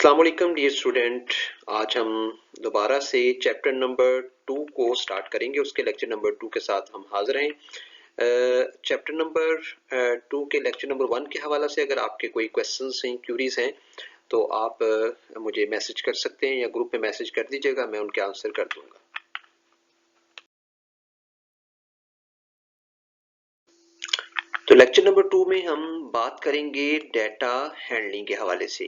अस्सलाम वालेकुम dear student. आज हम दोबारा से चैप्टर नंबर 2 को स्टार्ट करेंगे। उसके लेक्चर नंबर 2 के साथ हम हाजिर हैं। चैप्टर नंबर 2 के लेक्चर नंबर 1 के हवाला से अगर आपके कोई क्वेश्चंस हैं, क्यूरीज हैं तो आप मुझे मैसेज कर सकते हैं या ग्रुप में मैसेज कर दीजिएगा, मैं उनके आंसर कर दूंगा। तो लेक्चर नंबर 2 में हम बात करेंगे डाटा हैंडलिंग के हवाले से।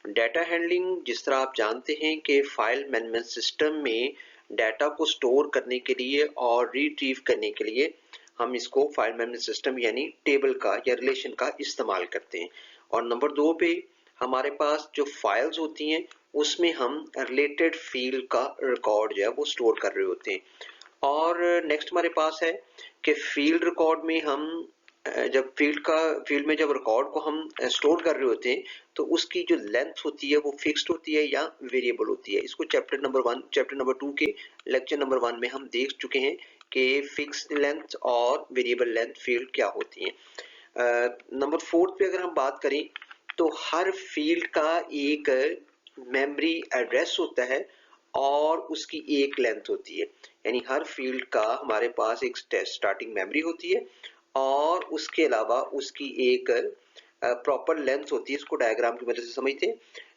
डाटा हैंडलिंग, जिस तरह आप जानते हैं कि फाइल मैनेजमेंट सिस्टम में डाटा को स्टोर करने के लिए और रिट्रीव करने के लिए हम इसको फाइल मैनेजमेंट सिस्टम यानी टेबल का या रिलेशन का इस्तेमाल करते हैं। और नंबर 2 पे हमारे पास जो फाइल्स होती हैं उसमें हम रिलेटेड फील्ड का रिकॉर्ड जो है वो स्टोर कर रहे होते हैं। और नेक्स्ट हमारे पास है कि फील्ड रिकॉर्ड में हम जब फील्ड में जब रिकॉर्ड को हम स्टोर कर रहे होते हैं तो उसकी जो लेंथ होती है वो फिक्स्ड होती है या वेरिएबल होती है। इसको चैप्टर नंबर 2 के लेक्चर नंबर 1 में हम देख चुके हैं कि फिक्स्ड लेंथ और वेरिएबल लेंथ फील्ड क्या होती है। नंबर 4 पे अगर हम बात करें तो हर फील्ड का एक मेमोरी एड्रेस होता है और उसकी एक लेंथ होती है। यानी हर फील्ड का हमारे पास एक स्टार्टिंग मेमोरी होती है और उसके अलावा उसकी एक प्रॉपर लेंथ होती है। इसको डायग्राम की मदद से समझते हैं।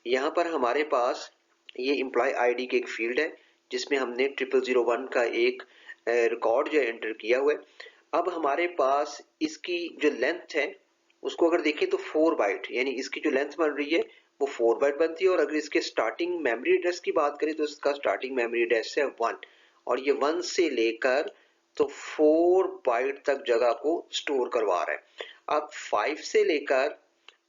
यहाँ पर हमारे पास ये एम्प्लॉय आईडी की एक फील्ड है जिसमें हमने 0001 का एक रिकॉर्ड जो एंटर किया हुआ है। अब हमारे पास इसकी जो लेंथ है उसको अगर देखें तो 4 बाइट, यानी इसकी जो लेंथ बन रही है वो 4 बाइट बनती है। और अगर इसके स्टार्टिंग मेमोरी एड्रेस की बात करें तो इसका स्टार्टिंग मेमोरी एड्रेस है 1 और ये 1 से लेकर तो 4 बाइट तक जगह को स्टोर करवा रहा है। अब 5 से लेकर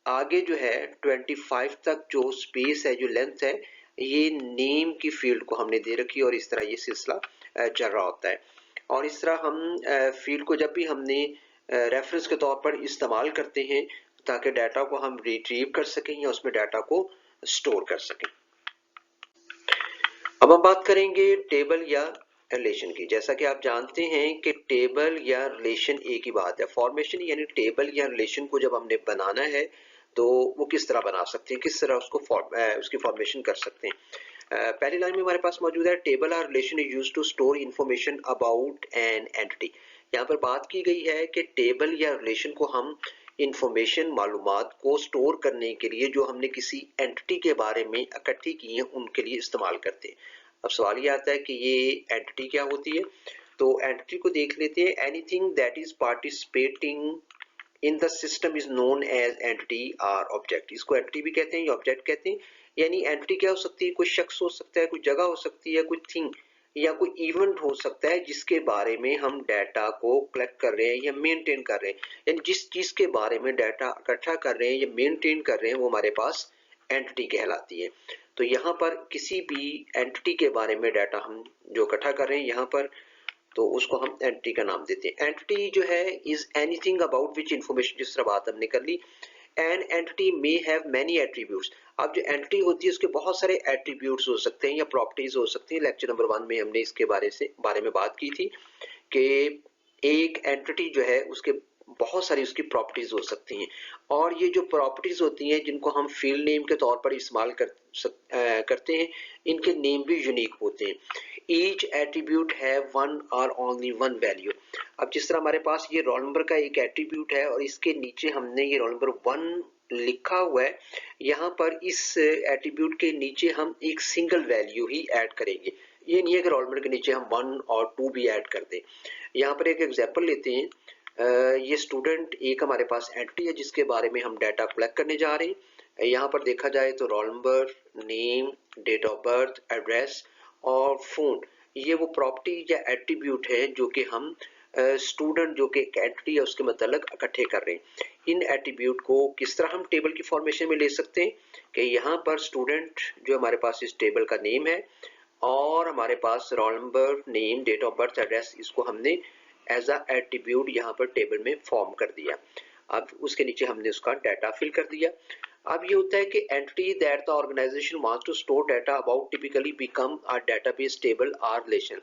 आगे जो है 25 तक जो स्पेस है, जो लेंथ है, ये नेम की फील्ड को हमने दे रखी है और इस तरह ये सिलसिला चल रहा होता है। और इस तरह हम फील्ड को जब भी हमने रेफरेंस के तौर पर इस्तेमाल करते हैं ताकि डाटा को हम रिट्रीव कर सकें या उसमें डाटा को स्टोर कर सकें। अब हम बात करेंगे टेबल या रिलेशन की। जैसा कि आप जानते हैं कि टेबल या रिलेशन एक ही बात है। फॉर्मेशन यानी टेबल या रिलेशन को जब हमने बनाना है तो वो किस तरह बना सकते हैं, किस तरह उसको उसकी फॉर्मेशन कर सकते हैं। पहली लाइन में हमारे पास मौजूद है table or relation is used to store information about an entity. यहाँ पर बात की गई है कि टेबल या रिलेशन को हम इंफॉर्मेशन, मालूमात को स्टोर करने के लिए जो हमने किसी एंटिटी के बारे में इकट्ठी की है उनके लिए इस्तेमाल करते हैं। अब सवाल ये आता है कि ये एंटिटी क्या होती है। तो एंटिटी को देख लेते हैं। Anything that is participating in the system is known as entity or object. इसको एंटिटी भी कहते हैं या ऑब्जेक्ट कहते हैं। यानी एंटिटी क्या हो सकती है, कोई शख्स हो सकता है, कोई जगह हो सकती है, कोई थिंग या कोई इवेंट हो सकता है जिसके बारे में हम डाटा को कलेक्ट कर रहे हैं या मेंटेन कर रहे हैं। यानी जिस चीज के बारे में डाटा इकट्ठा कर रहे हैं या मेंटेन कर रहे हैं वो हमारे पास एंटिटी कहलाती है। तो यहाँ पर किसी भी एंटिटी के बारे में डाटा हम जो इकट्ठा कर रहे हैं यहाँ पर, तो उसको हम एंटिटी का नाम देते हैं। एंटिटी जो है is anything about which information, जिस तरह बात हमने कर ली। An entity may have many attributes. अब जो एंटिटी होती है उसके बहुत सारे एट्रीब्यूट्स हो सकते हैं या प्रॉपर्टीज हो सकती हैं। लेक्चर नंबर 1 में हमने इसके बारे में बात की थी कि एक एंटिटी जो है उसके बहुत सारी उसकी प्रॉपर्टीज हो सकती हैं। और ये जो प्रॉपर्टीज होती हैं जिनको हम फील्ड नेम के तौर पर इस्तेमाल करते हैं, इनके नेम भी यूनिक होते हैं। ईच एट्रीब्यूट है वन और ओनली वन वैल्यू। अब जिस तरह हमारे पास ये रोल नंबर का एक एट्रीब्यूट है और इसके नीचे हमने ये रोल नंबर 1 लिखा हुआ है, यहाँ पर इस एट्रीब्यूट के नीचे हम एक सिंगल वैल्यू ही ऐड करेंगे। ये नहीं है कि रोल नंबर के नीचे हम 1 और 2 भी ऐड कर दें। यहाँ पर एक एग्जांपल लेते हैं। ये स्टूडेंट एक हमारे पास एंटिटी है जिसके बारे में हम डाटा कलेक्ट करने जा रहे हैं। यहाँ पर देखा जाए तो roll number, name, date of birth, address और फोन, ये वो प्रॉपर्टी या एट्रीब्यूट है जो कि हम स्टूडेंट जो कि एक एंटिटी है उसके मतलब इकट्ठे कर रहे हैं। इन एट्रीब्यूट को किस तरह हम टेबल की फॉर्मेशन में ले सकते हैं कि यहाँ पर स्टूडेंट जो हमारे पास इस टेबल का नेम है और हमारे पास roll number, name, date of birth, address, इसको हमने एज अ एट्रीब्यूट यहाँ पर टेबल में फॉर्म कर दिया। अब उसके नीचे हमने उसका डाटा फिल कर दिया। अब ये होता है कि entity that the organization wants to store data about typically become a database table or relation.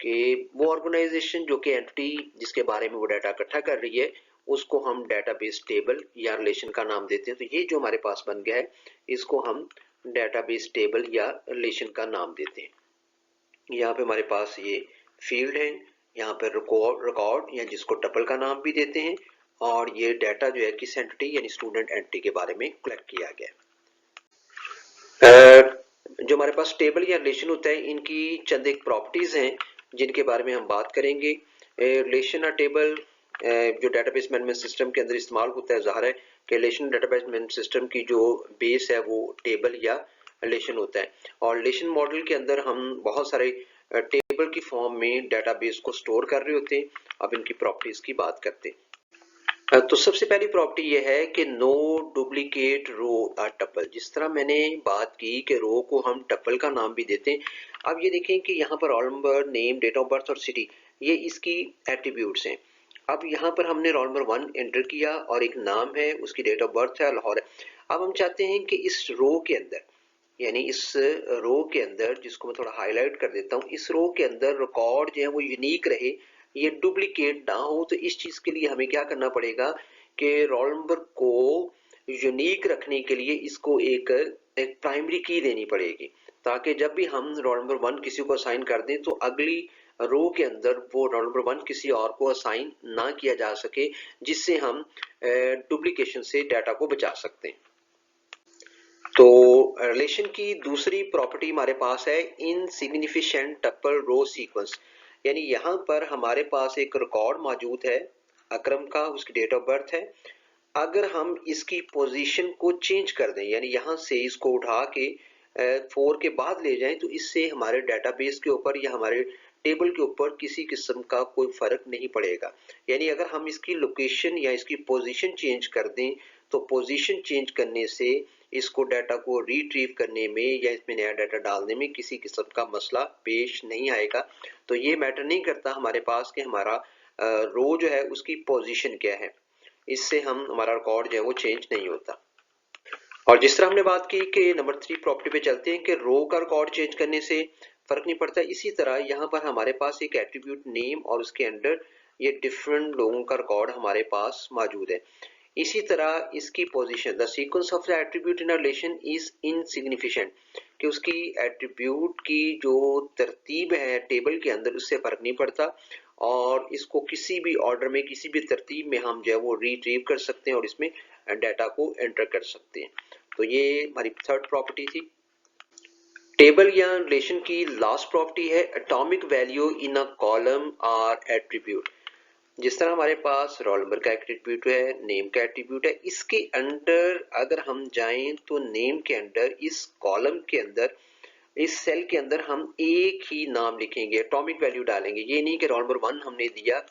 कि वो ऑर्गेनाइजेशन जो कि एंटिटी जिसके बारे में वो डाटा इकट्ठा कर रही है उसको हम डेटाबेस टेबल या रिलेशन का नाम देते हैं। तो ये जो हमारे पास बन गया है इसको हम डेटाबेस टेबल या रिलेशन का नाम देते हैं। यहाँ पे हमारे पास ये फील्ड है, यहाँ पे रिकॉर्ड या जिसको टपल का नाम भी देते हैं, और ये डाटा जो है किस एंटिटी यानी स्टूडेंट एंटिटी के बारे में कलेक्ट किया गया है। जो हमारे पास टेबल या रिलेशन होता है, इनकी चंद एक प्रॉपर्टीज हैं जिनके बारे में हम बात करेंगे। रिलेशन और टेबल जो डेटाबेस मैनेजमेंट सिस्टम के अंदर इस्तेमाल होता है, ज़ाहिर है कि रिलेशन डेटाबेस मैनेजमेंट सिस्टम की जो बेस है वो टेबल या रिलेशन होता है, और रिलेशन मॉडल के अंदर हम बहुत सारे टेबल की फॉर्म में डेटाबेस को स्टोर कर रहे होते हैं। अब इनकी प्रॉपर्टीज की बात करते हैं। तो सबसे पहली प्रॉपर्टी ये है कि नो डुप्लीकेट रो और टपल। जिस तरह मैंने बात की कि रो को हम टपल का नाम भी देते हैं, अब ये देखें कि यहाँ पर roll number, name, date of birth और सिटी, ये इसकी एट्रीब्यूट्स हैं। अब यहाँ पर हमने रोल नंबर 1 एंटर किया और एक नाम है, उसकी डेट ऑफ बर्थ है, लाहौर है। अब हम चाहते हैं कि इस रो के अंदर, यानी इस रो के अंदर, जिसको मैं थोड़ा हाईलाइट कर देता हूँ, इस रो के अंदर रिकॉर्ड जो है वो यूनिक रहे, ये डुप्लीकेट ना हो। तो इस चीज के लिए हमें क्या करना पड़ेगा कि रोल नंबर को यूनिक रखने के लिए इसको एक प्राइमरी की देनी पड़ेगी, ताकि जब भी हम रोल नंबर 1 किसी को असाइन कर दें तो अगली रो के अंदर वो रोल नंबर 1 किसी और को असाइन ना किया जा सके, जिससे हम डुप्लीकेशन से डाटा को बचा सकते हैं। तो रिलेशन की दूसरी प्रॉपर्टी हमारे पास है इनसिग्निफिकेंट टपल रो सीक्वेंस, यानी यहाँ पर हमारे पास एक रिकॉर्ड मौजूद है अकरम का, उसकी डेट ऑफ बर्थ है। अगर हम इसकी पोजीशन को चेंज कर दें, यानी यहाँ से इसको उठा के 4 के बाद ले जाएं, तो इससे हमारे डेटाबेस के ऊपर या हमारे टेबल के ऊपर किसी किस्म का कोई फर्क नहीं पड़ेगा। यानी अगर हम इसकी लोकेशन या इसकी पोजीशन चेंज कर दें, तो पोजीशन चेंज करने से इसको डाटा को रिट्रीव करने में या इसमें नया डाटा डालने में किसी किस्म का मसला पेश नहीं आएगा। तो ये मैटर नहीं करता हमारे पास कि हमारा रो जो है उसकी पोजीशन क्या है, इससे हम हमारा रिकॉर्ड जो है वो चेंज नहीं होता। और जिस तरह हमने बात की कि नंबर 3 प्रॉपर्टी पे चलते हैं कि रो का रिकॉर्ड चेंज करने से फर्क नहीं पड़ता, इसी तरह यहाँ पर हमारे पास एक एट्रीब्यूट नेम और उसके अंडर ये डिफरेंट लोगों का रिकॉर्ड हमारे पास मौजूद है। इसी तरह इसकी position, the sequence of the attribute in relation is insignificant, कि उसकी एट्रीब्यूट की जो तरतीब है टेबल के अंदर उससे फर्क नहीं पड़ता, और इसको किसी भी ऑर्डर में किसी भी तरतीब में हम जो है वो रिट्रीव कर सकते हैं और इसमें डाटा को एंटर कर सकते हैं। तो ये हमारी थर्ड प्रॉपर्टी थी। टेबल या रिलेशन की लास्ट प्रॉपर्टी है atomic value in a column और एट्रीब्यूट। जिस तरह हमारे पास रोल नंबर का एट्रीब्यूट है, नेम का एट्रीब्यूट है, इसके अंडर अगर हम जाएं तो नेम के अंडर इस कॉलम के अंदर, इस सेल के अंदर हम एक ही नाम लिखेंगे, एटॉमिक वैल्यू डालेंगे। ये नहीं कि रोल नंबर 1 हमने दिया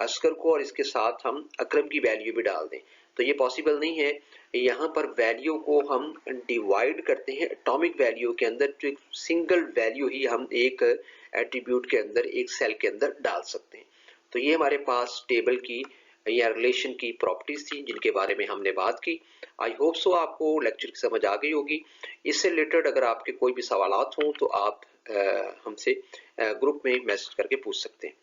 अस्कर को और इसके साथ हम अकरम की वैल्यू भी डाल दें, तो ये पॉसिबल नहीं है। यहाँ पर वैल्यू को हम डिवाइड करते हैं एटॉमिक वैल्यू के अंदर, तो एक सिंगल वैल्यू ही हम एक एट्रीब्यूट के अंदर, एक सेल के अंदर डाल सकते हैं। तो ये हमारे पास टेबल की या रिलेशन की प्रॉपर्टीज थी जिनके बारे में हमने बात की। आई होप सो आपको लेक्चर की समझ आ गई होगी। इससे रिलेटेड अगर आपके कोई भी सवालात हों तो आप हमसे ग्रुप में मैसेज करके पूछ सकते हैं।